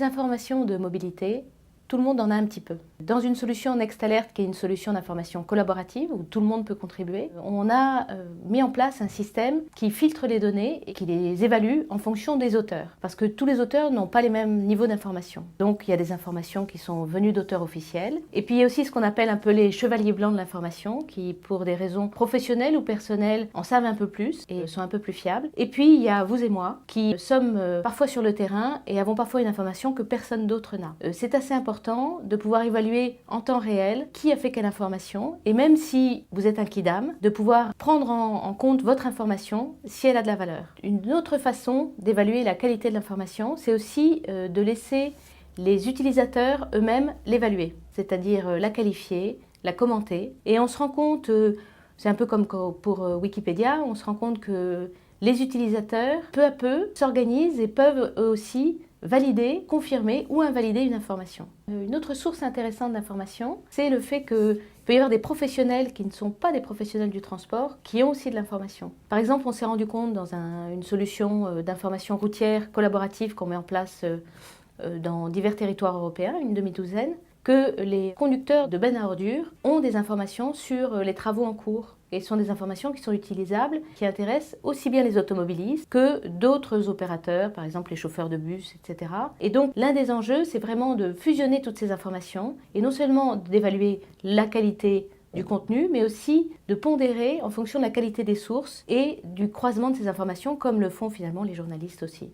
les informations de mobilité, tout le monde en a un petit peu. Dans une solution NextAlert, qui est une solution d'information collaborative, où tout le monde peut contribuer, on a mis en place un système qui filtre les données et qui les évalue en fonction des auteurs. Parce que tous les auteurs n'ont pas les mêmes niveaux d'information. Donc il y a des informations qui sont venues d'auteurs officiels. Et puis il y a aussi ce qu'on appelle un peu les chevaliers blancs de l'information, qui pour des raisons professionnelles ou personnelles en savent un peu plus et sont un peu plus fiables. Et puis il y a vous et moi, qui sommes parfois sur le terrain et avons parfois une information que personne d'autre n'a. C'est assez important de pouvoir évaluer en temps réel qui a fait quelle information et même si vous êtes un kidam, de pouvoir prendre en compte votre information si elle a de la valeur. Une autre façon d'évaluer la qualité de l'information, c'est aussi de laisser les utilisateurs eux-mêmes l'évaluer, c'est-à-dire la qualifier, la commenter. Et on se rend compte, c'est un peu comme pour Wikipédia, on se rend compte que les utilisateurs, peu à peu, s'organisent et peuvent eux aussi valider, confirmer ou invalider une information. Une autre source intéressante d'information, c'est le fait qu'il peut y avoir des professionnels qui ne sont pas des professionnels du transport, qui ont aussi de l'information. Par exemple, on s'est rendu compte dans une solution d'information routière collaborative qu'on met en place dans divers territoires européens, une demi-douzaine, que les conducteurs de bennes à ordures ont des informations sur les travaux en cours. Et ce sont des informations qui sont utilisables, qui intéressent aussi bien les automobilistes que d'autres opérateurs, par exemple les chauffeurs de bus, etc. Et donc l'un des enjeux, c'est vraiment de fusionner toutes ces informations et non seulement d'évaluer la qualité du contenu, mais aussi de pondérer en fonction de la qualité des sources et du croisement de ces informations, comme le font finalement les journalistes aussi.